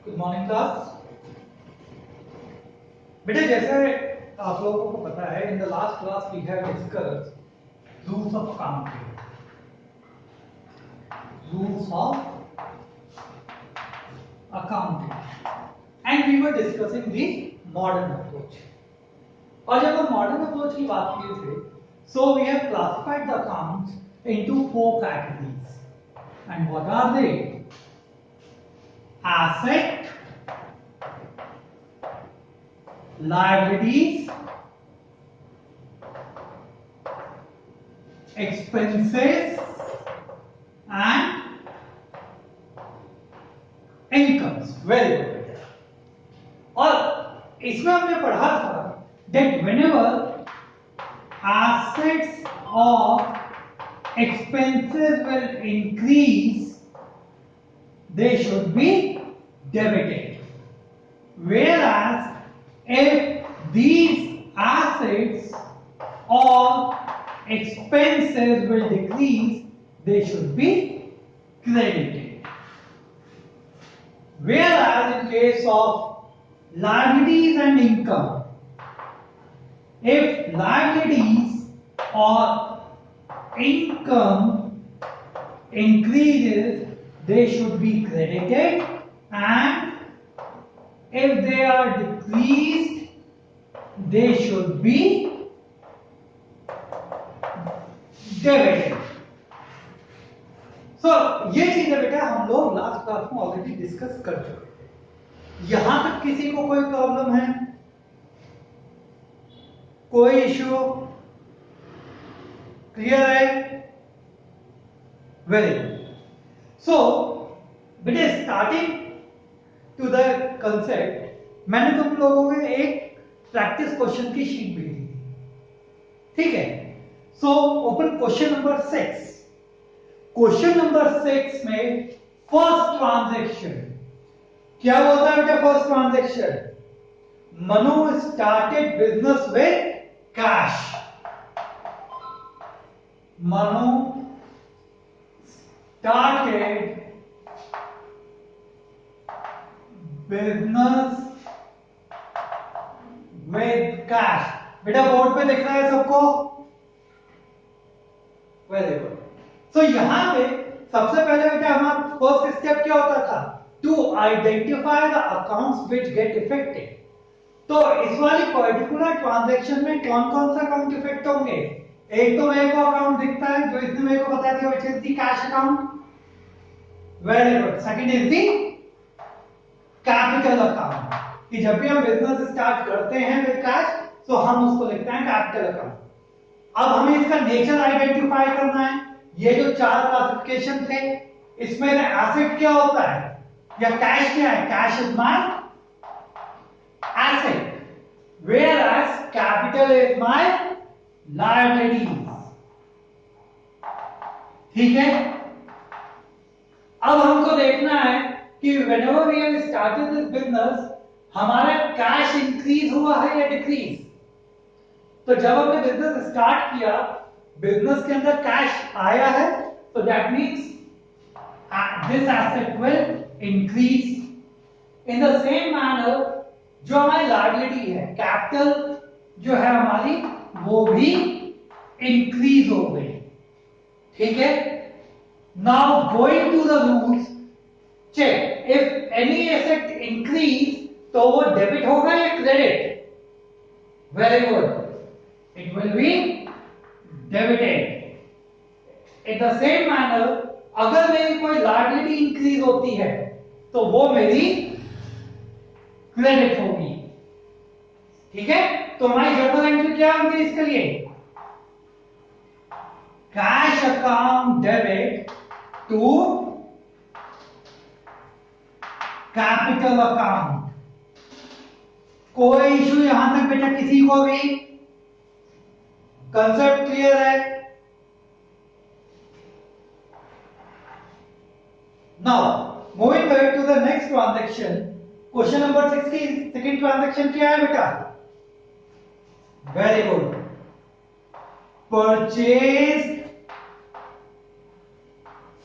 Good morning class. बेटे जैसे आप लोगों को पता है, in the last class we have discussed rules of accounting. Rules of accounting and we were discussing the modern approach. और जब हम मॉडर्न अप्रोच की बात किए थे, so we have classified the accounts into 4 categories and what are they? Asset, liabilities, expenses and incomes. Very good. और इसमें हमने पढ़ा था that whenever assets or expenses will increase, they should be debited, whereas if these assets or expenses will decrease, they should be credited. Whereas in case of liabilities and income, if liabilities or income increases, they should be credited, and if they are decreased, they should be debited. So ये चीजें बेटा हम लोग last class में already discuss कर चुके थे। यहां तक किसी को कोई प्रॉब्लम है? कोई इश्यू? क्लियर है? Very good. So, बेटे स्टार्टिंग टू द कंसेप्ट, मैंने तुम लोगों को एक प्रैक्टिस क्वेश्चन की शीट भेजी थी, ठीक है? So open question number 6। Question number 6 में फर्स्ट ट्रांजैक्शन क्या होता है बेटा? First transaction, Manu started business with cash. Manu started business with cash। बेटा बोर्ड पे दिख रहा है सबको? Very good. सो यहां पे सबसे पहले बेटा हमारा फर्स्ट स्टेप क्या होता था? To identify the accounts which get affected. तो इस वाली पर्टिकुलर ट्रांजैक्शन में कौन कौन सा अकाउंट इफेक्ट होंगे? एक तो मेरे को अकाउंट दिखता है जो इसने मेरे को बता दिया, which is the cash account. Very good. Second is the capital account, कि जब भी हम बिजनेस स्टार्ट करते हैं विद कैश तो हम उसको लिखते हैं कैपिटल अकाउंट। अब हमें इसका नेचर आइडेंटिफाई करना है। ये जो 4 क्लासिफिकेशन थे, इसमें एसेट क्या होता है या कैश क्या है? Cash is my asset, whereas capital is my liabilities. ठीक है? अब हमको देखना है कि whenever we have started this business, हमारा कैश इंक्रीज हुआ है या डिक्रीज? तो जब हमने बिजनेस स्टार्ट किया, बिजनेस के अंदर कैश आया है, तो that means this asset will increase. In the same manner जो हमारी लायबिलिटी है, कैपिटल जो है हमारी, वो भी इंक्रीज हो गई। ठीक है? Now going to the rules, check if any asset increase तो वो डेबिट होगा या credit? Very good, it will be debited. In the same manner अगर मेरी कोई लायबिलिटी इंक्रीज होती है तो वो मेरी क्रेडिट होगी। ठीक है? तो हमारी जर्नल एंट्री क्या होगी इसके लिए? Cash account debit to capital account. कोई इशू यहां तक बेटा किसी को भी? कंसेप्ट क्लियर है? Now moving back to the next transaction, question number 6 की सेकंड ट्रांजैक्शन क्या है बेटा? Very good, purchase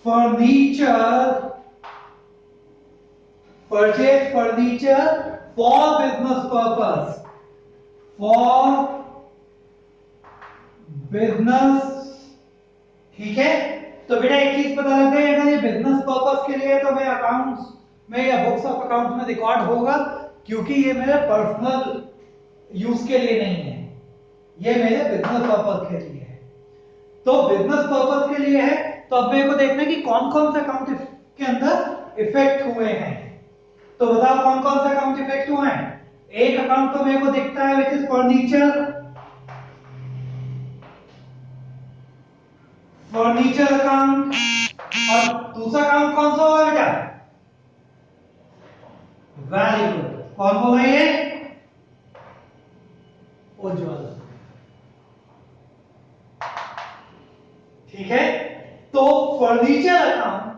furniture purchase furniture for business purpose, for business. ठीक है, तो बेटा एक चीज पता लग गई, अगर ये बिजनेस पर्पस के लिए है तो मैं अकाउंट्स में या बुक्स ऑफ अकाउंट्स में रिकॉर्ड होगा, क्योंकि ये मेरे पर्सनल यूज के लिए नहीं है, ये मेरे बिजनेस पर्पस के लिए है। तो बिजनेस पर्पस के लिए है, तो अब मेरे को देखना है कि कौन कौन से अकाउंट के अंदर इफेक्ट हुए हैं। तो बताओ कौन कौन से अकाउंट इफेक्ट हुए हैं। एक अकाउंट तो मेरे को दिखता है which is furniture, furniture account. और दूसरा अकाउंट कौन सा होगा बेटा? वेरी गुड, कौन होगा ये? उज्ज्वल। ठीक है, तो फर्नीचर अकाउंट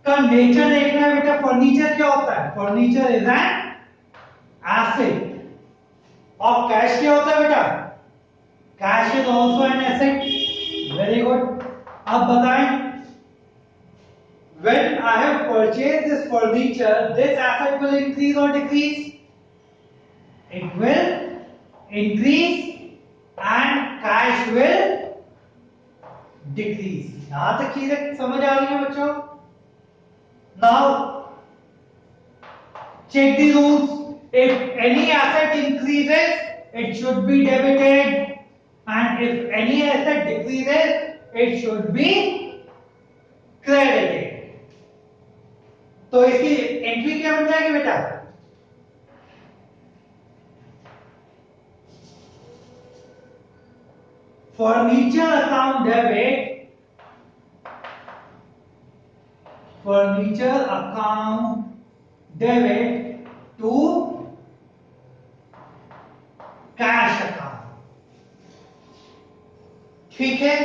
का नेचर देखना है बेटा। फर्नीचर क्या होता है? Furniture is an asset. और कैश क्या होता है बेटा? Cash is also an asset. Very good. अब बताएं, when I have purchased this furniture, this asset will increase or decrease? It will increase and cash will decrease. यहां तक चीजें समझ आ रही है बच्चों? Now check the rules. If any asset increases, it should be debited, and if any asset decreases, it should be credited. तो इसकी entry क्या बन जाएगी बेटा? Furniture account debit, furniture account debit to cash account. ठीक है,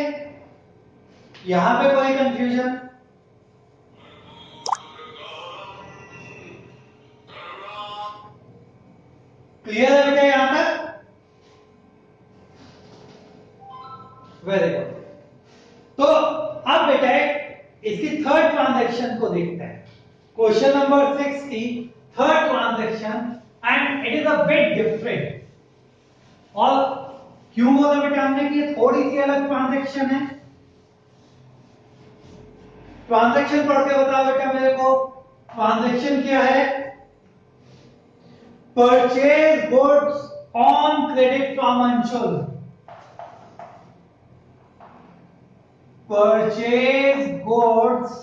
यहां पे कोई कंफ्यूजन? क्लियर है बेटा यहां तक? Very good. तो अब बेटा इसकी थर्ड ट्रांजैक्शन को देखते हैं। क्वेश्चन नंबर 6 की third transaction, and it is a bit different. और क्यों बोला बेटा हमने कि ये थोड़ी सी अलग ट्रांजैक्शन है? ट्रांजैक्शन पढ़ के बताओ बेटा मेरे को, ट्रांजैक्शन क्या है? Purchase goods on credit from Anshul. Purchase goods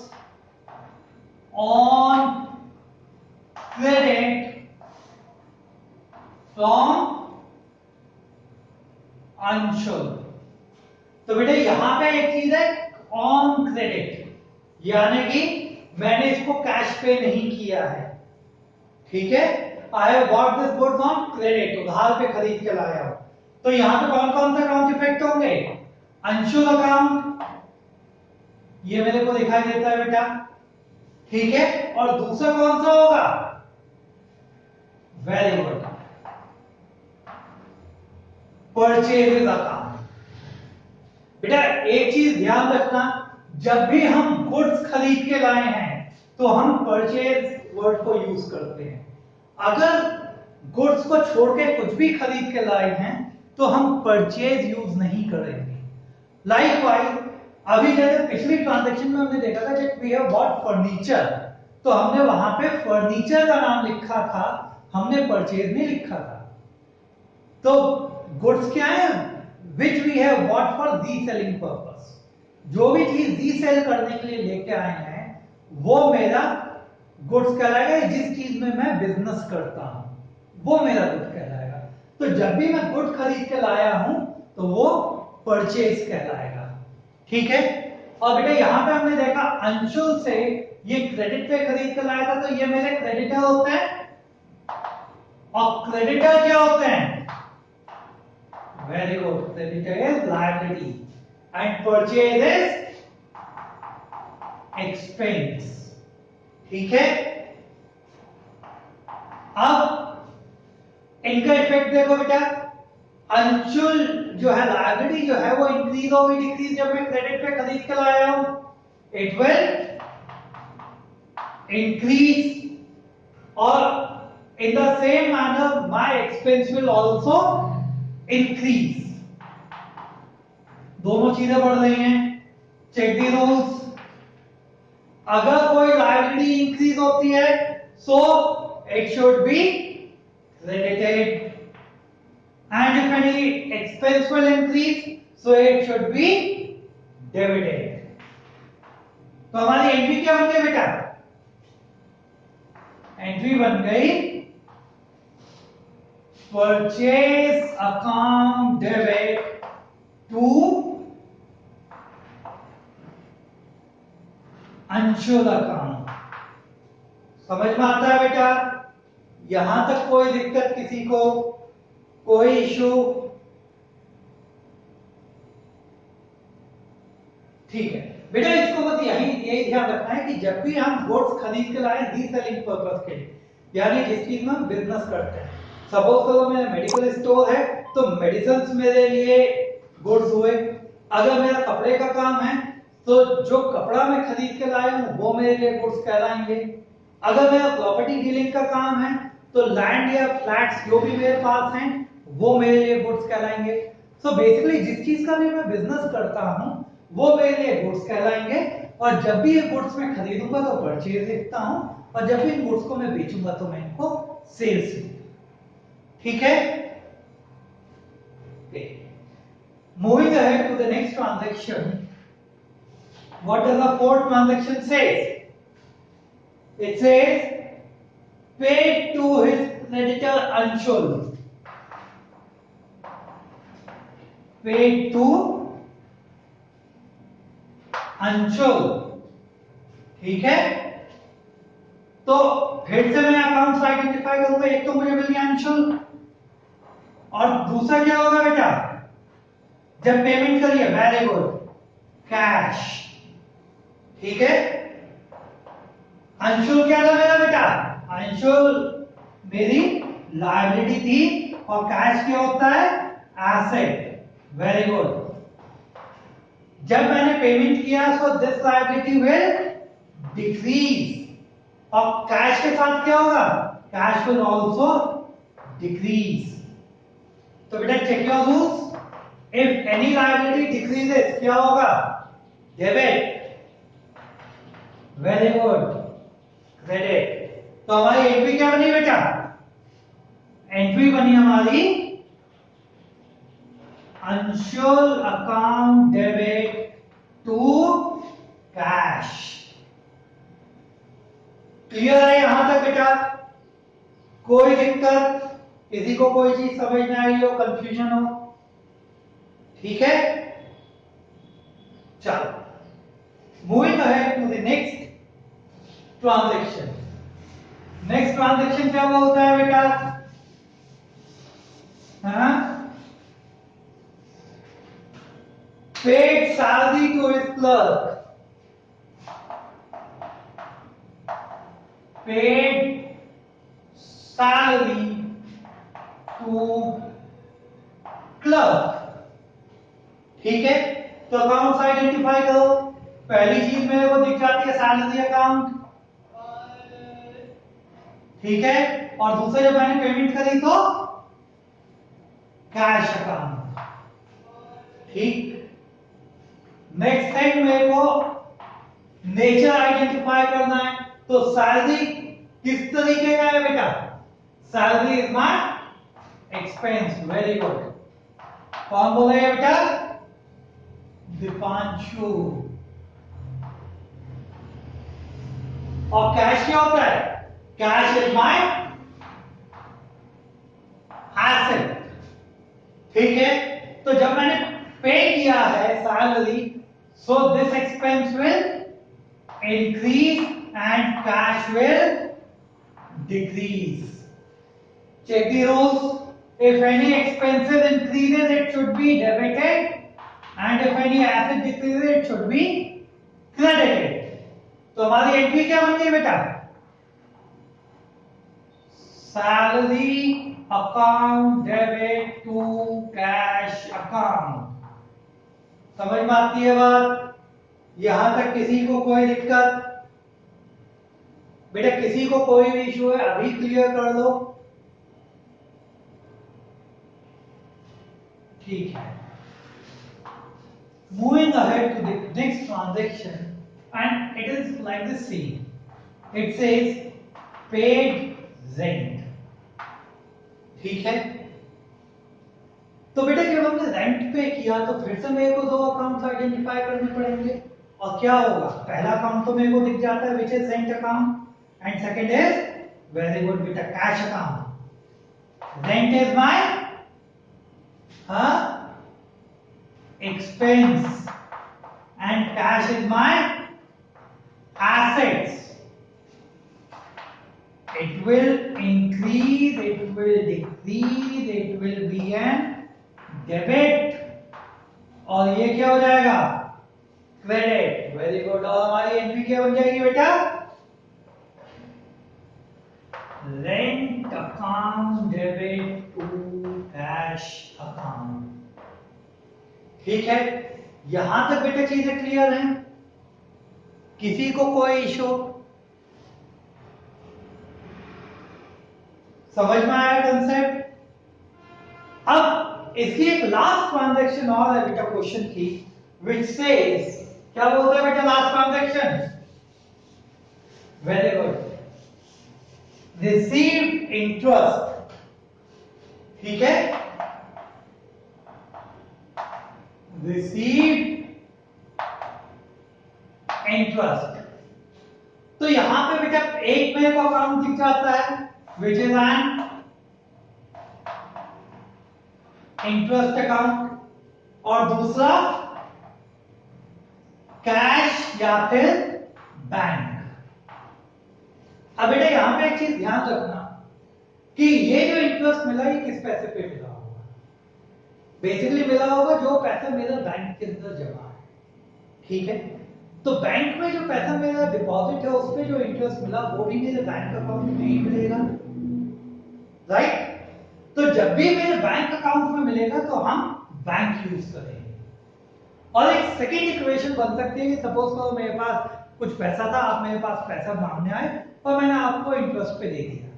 on credit from Anshul. तो बेटा यहां पे एक चीज है ऑन क्रेडिट, यानी कि मैंने इसको कैश पे नहीं किया है। ठीक है, I have bought this goods on credit, उधार पे खरीद के लाया हूं। तो यहां पे कौन कौन सा अकाउंट इफेक्ट होंगे? अंशुल अकाउंट, ये मेरे को दिखाई देता है बेटा। ठीक है, और दूसरा कौन सा होगा? Very good, purchases account. बेटा एक चीज ध्यान रखना, जब भी हम गुड्स खरीद के लाए हैं तो हम परचेज वर्ड को यूज करते हैं। अगर गुड्स को छोड़ के कुछ भी खरीद के लाए हैं तो हम परचेज यूज नहीं करेंगे। लाइकवाइज अभी जैसे पिछली ट्रांजैक्शन में हमने देखा था जब वी हैव बॉट फर्नीचर, तो हमने वहां पे फर्नीचर का नाम लिखा था, हमने परचेज नहीं लिखा था। तो गुड्स क्या है? Which we have bought for reselling purpose. जो भी चीज रीसेल करने के लिए लेके आए हैं वो मेरा गुड्स कहलाएगा। जिस चीज में मैं बिजनेस करता हूं वो मेरा गुड कहलाएगा। तो जब भी मैं गुड खरीद के लाया हूं तो वो परचेज कहलाएगा। ठीक है, और बेटा यहां पे हमने देखा अंशुल से ये क्रेडिट पे खरीद के लाया था, तो ये मेरे क्रेडिटर होते हैं। और क्रेडिटर क्या होते हैं? Very good, creditor is liability and purchase is expense. ठीक है, अब इनका इफेक्ट देखो बेटा। अंशुल जो है लायबिलिटी जो है वो इंक्रीज होगी डिक्रीज जब मैं क्रेडिट पे खरीद के लाया हूं? It will increase. और in the same manner my expense will also increase. दोनों चीजें बढ़ रही हैं. Check the rules. अगर कोई लायबिलिटी इंक्रीज होती है so it should be credited, and if any expense will increase so it should be debited. तो हमारी एंट्री क्या बन गई बेटा? एंट्री बन गई purchase account debit to Anshul account. समझ में आता है बेटा? यहां तक कोई दिक्कत किसी को, कोई इशू? ठीक है बेटा, इसको बस यही ध्यान रखना है कि जब भी हम गुड्स खरीद के लाए रीसेलिंग पर्पस के लिए, यानी जिस चीज में हम बिजनेस करते हैं, सपोज करो मेरा मेडिकल स्टोर है तो मेडिसिन मेरे लिए गुड्स हुए. अगर मेरा कपड़े का काम है तो जो कपड़ा मैं खरीद के लाया हूं वो मेरे लिए गुड्स कहलाएंगे. अगर मेरा प्रॉपर्टी डीलिंग का काम है तो लैंड या फ्लैट्स जो भी मेरे पास हैं वो मेरे लिए गुड्स कहलाएंगे. सो बेसिकली जिस चीज का भी मैं बिजनेस करता हूं वो मेरे लिए गुड्स कहलाएंगे, और जब भी ये गुड्स मैं खरीदूंगा तो परचेज लिखता हूं, और जब भी इन गुड्स को मैं बेचूंगा तो मैं इनको सेल्स लिखूंगा. ठीक है? Moving ahead to the next transaction, what does the fourth transaction says? It says paid to his creditor Anshul. Paid to Anshul. ठीक है? तो फिर से मैं अकाउंट्स आइडेंटिफाई करूंगा. एक तो मुझे मिल गया अंशुल, और दूसरा क्या होगा बेटा? जब पेमेंट करिए, वेरी गुड, कैश. ठीक है? अंशुल क्या था मेरा बेटा? अंशुल मेरी लायबिलिटी थी, और कैश क्या होता है? एसेट. Very good. जब मैंने पेमेंट किया so this liability will decrease, और कैश के साथ क्या होगा? Cash will also decrease. तो बेटा check your rules. If any liability decreases क्या होगा? डेबिट. Very good, credit. तो हमारी एंट्री क्या बनी बेटा? एंट्री बनी हमारी Anshul account debit to cash. Clear है यहां तक बेटा? कोई दिक्कत? किसी को कोई चीज समझ में आई हो, कंफ्यूजन हो? ठीक है, चलो moving ahead to the next transaction. Next transaction क्या बोलता है बेटा? हाँ, paid salary to his clerk. Paid salary to clerk. ठीक है, तो अकाउंट्स आइडेंटिफाई करो. पहली चीज मेरे को दिख जाती है सैलरी अकाउंट. ठीक है, और दूसरा जब मैंने पेमेंट करी तो कैश अकाउंट. ठीक. नेक्स्ट थिंग मेरे को नेचर आइडेंटिफाई करना है. तो सैलरी किस तरीके का है बेटा? Salary is my expense. Very good. कौन बोल रहे हैं बेटा? दीपांशु. और कैश क्या होता है? Cash is my asset. ठीक है, तो जब मैंने पे किया है salary, so this expense will increase and cash will decrease. Check the rules. If any expenses increases it should be debited, and if any asset decreases it should be credited. तो हमारी एंट्री क्या बन गई बेटा? Salary account debit to cash account. समझ में आती है बात? यहां तक किसी को कोई दिक्कत? बेटा किसी को कोई भी इशू है अभी क्लियर कर दो। ठीक है, moving ahead to the next transaction and it is like this see, it says paid rent. ठीक है, तो बेटा जब हमने रेंट पे किया तो फिर से मेरे को दो अकाउंट्स आइडेंटिफाई करने पड़ेंगे, और क्या होगा, पहला अकाउंट तो मेरे को दिख जाता है which is rent account, and second is very good बेटा cash account. Rent is my expense and cash is my assets. It will increase, it will decrease, it will be an debit, और ये क्या हो जाएगा, credit. Very good, और हमारी entry क्या बन जाएगी बेटा, rent account debit to cash account. ठीक है, यहां तक बेटा चीजें क्लियर हैं, किसी को कोई इशू, समझ में आया कंसेप्ट। अब इसकी एक लास्ट ट्रांजैक्शन और है बेटा क्वेश्चन की, विच सेज, क्या बोलता है बेटा last transaction, very good, received interest. ठीक है, रिसीव्ड इंटरेस्ट। तो यहां पे बेटा एक मेरे को अकाउंट दिख जाता है which is an interest account, और दूसरा कैश या फिर बैंक। अब बेटा यहां पे एक चीज ध्यान रखना कि ये जो इंटरेस्ट मिला ये किस पैसे पे मिला होगा, बेसिकली मिला होगा जो पैसा मेरा बैंक के अंदर जमा है। ठीक है, तो बैंक में जो पैसा मेरा डिपॉजिट है उस पे जो इंटरेस्ट मिला वो भी मेरे बैंक अकाउंट में ही मिलेगा, राइट। तो जब भी मेरे बैंक अकाउंट में मिलेगा तो हम बैंक यूज करेंगे। और एक सेकेंड इक्वेशन बन सकती है कि सपोज करो मेरे पास कुछ पैसा था, आप मेरे पास पैसा मांगने आए और मैंने आपको इंटरेस्ट पे दे दिया,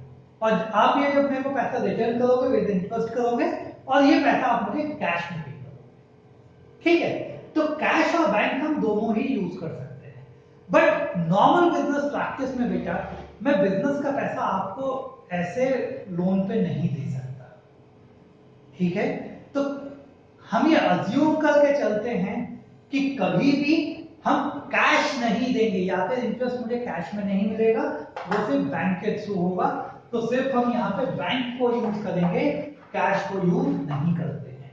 और आप ये जब मेरे को पैसा रिटर्न करोगे विद इंटरेस्ट करोगे, और ये पैसा आप मुझे कैश में पे करोगे। ठीक है, तो कैश और बैंक हम दोनों ही यूज कर सकते हैं, बट नॉर्मल बिजनेस प्रैक्टिस में बेटा मैं बिजनेस का पैसा आपको ऐसे लोन पे नहीं दे सकता। ठीक है, तो हम ये अज्यूम करके चलते हैं कि कभी भी हम कैश नहीं देंगे, या फिर इंटरेस्ट मुझे कैश में नहीं मिलेगा, वो सिर्फ बैंक के थ्रू होगा। तो सिर्फ हम यहाँ पे बैंक को यूज करेंगे, कैश को यूज नहीं करते हैं।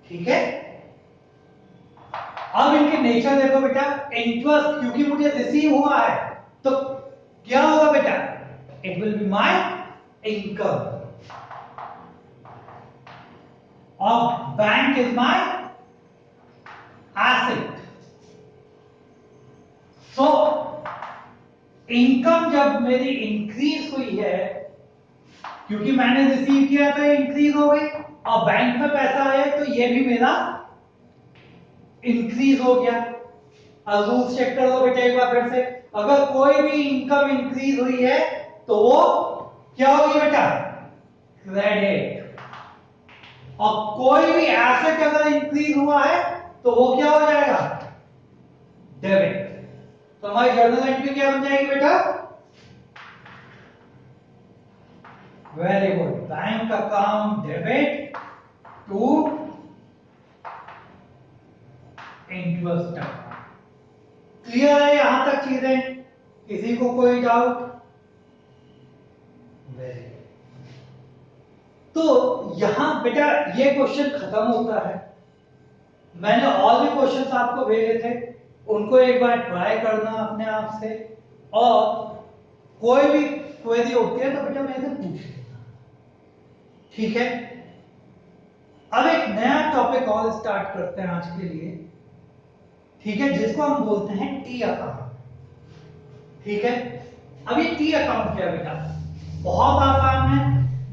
ठीक है, अब इनके नेचर देखो बेटा, इंटरेस्ट क्योंकि मुझे रिसीव हुआ है तो क्या होगा बेटा, it will be my income, और bank is my asset. So income जब मेरी इंक्रीज हुई है, क्योंकि मैंने रिसीव किया था इंक्रीज हो गई, और बैंक में पैसा आया तो ये भी मेरा इंक्रीज हो गया। अब रूल्स चेक कर लो बेटा एक बार फिर से, अगर कोई भी इनकम इंक्रीज हुई है तो वो क्या होगी बेटा, क्रेडिट, और कोई भी एसेट अगर इंक्रीज हुआ है तो वो क्या हो जाएगा, डेबिट। तो हमारी जर्नल एंट्री क्या बन जाएगी बेटा, very good, bank account debit to interest account. Clear है यहां तक चीजें, किसी को कोई डाउट, वेरी गुड। तो यहां बेटा ये क्वेश्चन खत्म होता है। मैंने और भी क्वेश्चंस आपको भेजे थे, उनको एक बार ट्राई करना अपने आप से, और कोई भी क्वेरी होती है तो बेटा मेरे से पूछ लेना। ठीक है, अब एक नया टॉपिक और स्टार्ट करते हैं आज के लिए। ठीक है, जिसको हम बोलते हैं टी अकाउंट। ठीक है, अब ये टी अकाउंट क्या है बेटा, बहुत आसान है,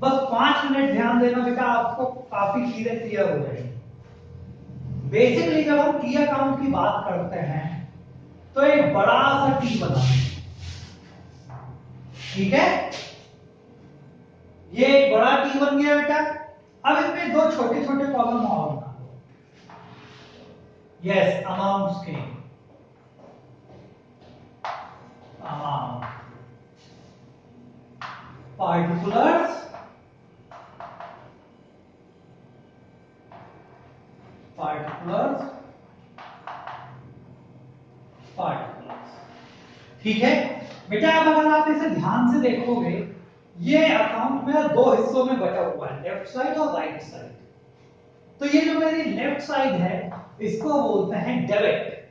बस 5 मिनट ध्यान देना बेटा, आपको काफी चीजें क्लियर हो जाएगी। बेसिकली जब हम टी अकाउंट की बात करते हैं तो एक बड़ा सा टी बना, ठीक है, ये एक बड़ा टी बन गया बेटा। अब इसमें दो छोटे छोटे कॉलम और बना दो। यस, अमाउंट्स के अमाउंट, पार्टिकुलर्स, पार्टिकुलर्स, पार्टिकुलर्स। ठीक है बेटा, अब अगर आप इसे ध्यान से देखोगे, ये अकाउंट मेरा दो हिस्सों में बटा हुआ है, लेफ्ट साइड और राइट साइड। तो ये जो मेरी लेफ्ट साइड है इसको बोलते हैं डेबिट,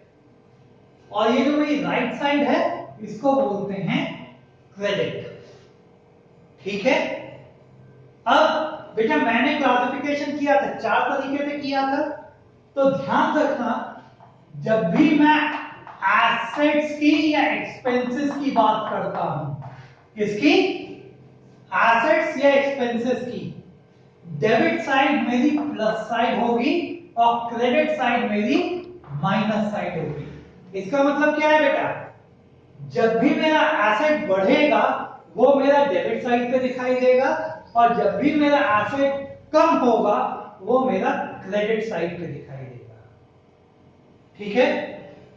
और ये जो मेरी राइट साइड है इसको बोलते हैं क्रेडिट। ठीक है, अब बेटा मैंने क्लासिफिकेशन किया था, चार तरीके से किया था। तो ध्यान रखना, जब भी मैं एसेट्स की या एक्सपेंसेस की बात करता हूं, किसकी? एसेट्स या एक्सपेंसेस की, डेबिट साइड मेरी प्लस साइड होगी और क्रेडिट साइड मेरी माइनस साइड होगी। इसका मतलब क्या है बेटा? जब भी मेरा एसेट बढ़ेगा वो मेरा डेबिट साइड पे दिखाई देगा, और जब भी मेरा एसेट कम होगा वो मेरा क्रेडिट साइड पे दिखाई देगा। ठीक है,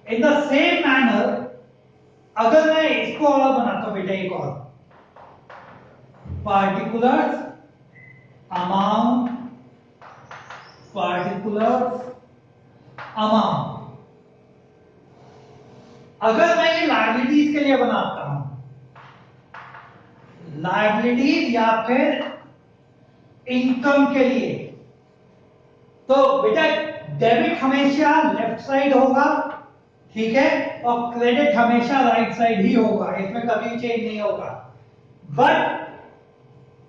इन द सेम मैनर अगर मैं इसको और बनाता हूं बेटा, एक और, पार्टिकुलर्स अमाउंट, पार्टिकुलर्स अमाउंट। अगर मैं ये लायबिलिटीज के लिए बनाता हूं, लायबिलिटीज या फिर इनकम के लिए, तो बेटा डेबिट हमेशा लेफ्ट साइड होगा, ठीक है, और क्रेडिट हमेशा राइट साइड ही होगा, इसमें कभी चेंज नहीं होगा। बट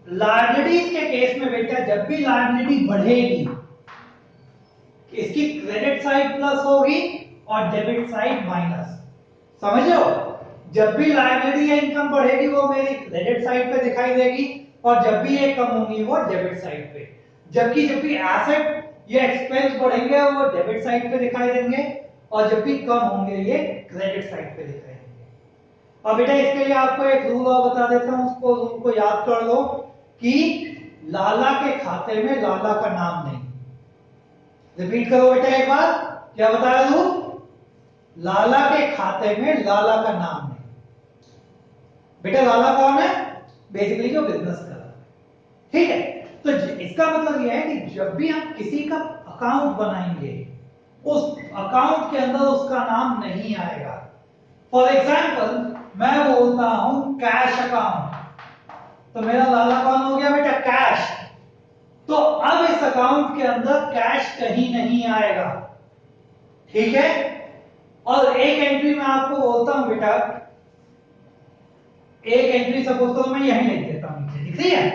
लायबिलिटीज के केस में बेटा, जब भी लायबिलिटी बढ़ेगी इसकी क्रेडिट साइड प्लस होगी और डेबिट साइड माइनस। समझ लो, जब भी लायबिलिटी या इनकम बढ़ेगी वो मेरी क्रेडिट साइड पे दिखाई देगी, और जब भी ये कम होगी वो डेबिट साइड पे। जबकि जब भी एसेट या एक्सपेंस बढ़ेंगे वो डेबिट साइड पे दिखाई देंगे, और जब भी कम होंगे ये क्रेडिट साइड पे दिखाई देंगे। और बेटा इसके लिए आपको एक रूल और बता देता हूं, उसको रूल को याद कर लो कि लाला के खाते में लाला का नाम नहीं। रिपीट करो बेटा एक बार, क्या बताया रूल? लाला के खाते में लाला का नाम नहीं। बेटा लाला कौन है? बेसिकली जो बिजनेस कर रहा है। ठीक है, तो इसका मतलब यह है कि जब भी हम किसी का अकाउंट बनाएंगे उस अकाउंट के अंदर उसका नाम नहीं आएगा। फॉर एग्जाम्पल मैं बोलता हूं कैश अकाउंट, तो मेरा लाला कौन हो गया बेटा? कैश। तो अब इस अकाउंट के अंदर कैश कहीं नहीं आएगा। ठीक है, और एक एंट्री मैं आपको बोलता हूं बेटा, एक एंट्री सपोज करो मैं यहीं लिख देता हूं, नीचे दिख रही है,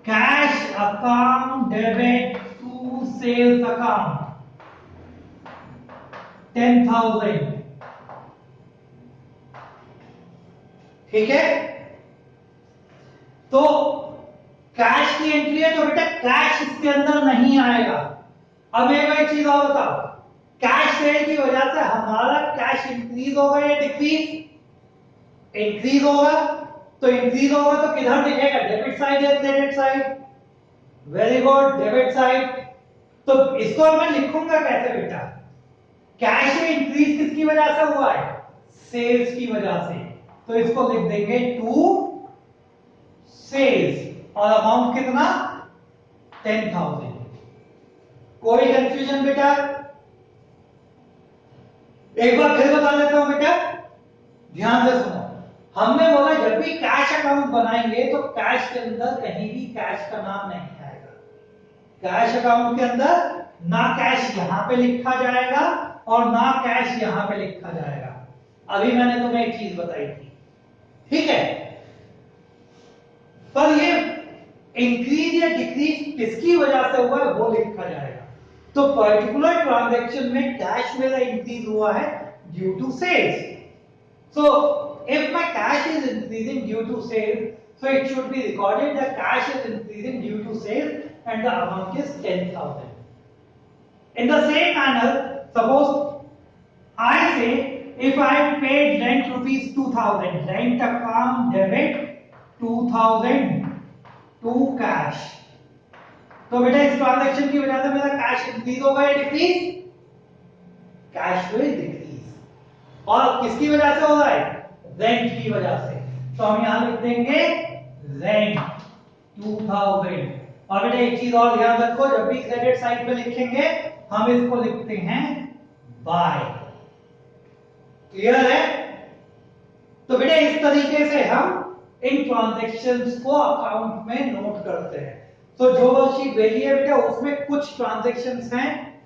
cash account debit to sales account 10,000। ठीक है, तो कैश की एंट्री है तो बेटा कैश इसके अंदर नहीं आएगा। अब एक चीज और बताओ, कैश सेल की वजह से हमारा कैश इंक्रीज होगा या डिक्रीज? इंक्रीज होगा। तो इंक्रीज होगा तो किधर दिखेगा? डेबिट साइड या credit side? Very good, debit side. तो इसको मैं लिखूंगा कैसे बेटा? कैश में इंक्रीज किसकी वजह से हुआ है? सेल्स की वजह से। तो इसको लिख देंगे टू सेल्स, और अमाउंट कितना? 10,000। कोई कंफ्यूजन बेटा? एक बार फिर बता देता हूं बेटा, ध्यान से सुनो। हमने बोला जब भी कैश अकाउंट बनाएंगे तो कैश के अंदर कहीं भी कैश का नाम नहीं आएगा। कैश अकाउंट के अंदर ना कैश यहां पे लिखा जाएगा और ना कैश यहां पे लिखा जाएगा। अभी मैंने तुम्हें एक चीज बताई थी, ठीक है? पर ये इंक्रीज या डिक्रीज किसकी वजह से हुआ है वो लिखा जाएगा। तो पर्टिकुलर ट्रांजैक्शन में कैश मेरा इंक्रीज हुआ है due to sales. So if my cash is increasing due to sales, so it should be recorded that cash is increasing due to sales and the amount is 10,000. In the same manner, suppose I say if I paid rent rupees 2000, rent account debit 2000 to cash, तो बेटा इस transaction की वजह से मेरा cash increase होगा या decrease? Cash will decrease. और किसकी वजह से हो रहा है? रेंट की वजह से। तो हम यहां लिख देंगे रेंट 2000। और बेटा एक चीज और ध्यान रखो, जब भी क्रेडिट साइड पे लिखेंगे हम इसको लिखते हैं बाय। क्लियर है? तो बेटा इस तरीके से हम इन ट्रांजैक्शंस को अकाउंट में नोट करते हैं। तो जो वर्कशीट भेजी है बेटा उसमें कुछ ट्रांजैक्शंस हैं,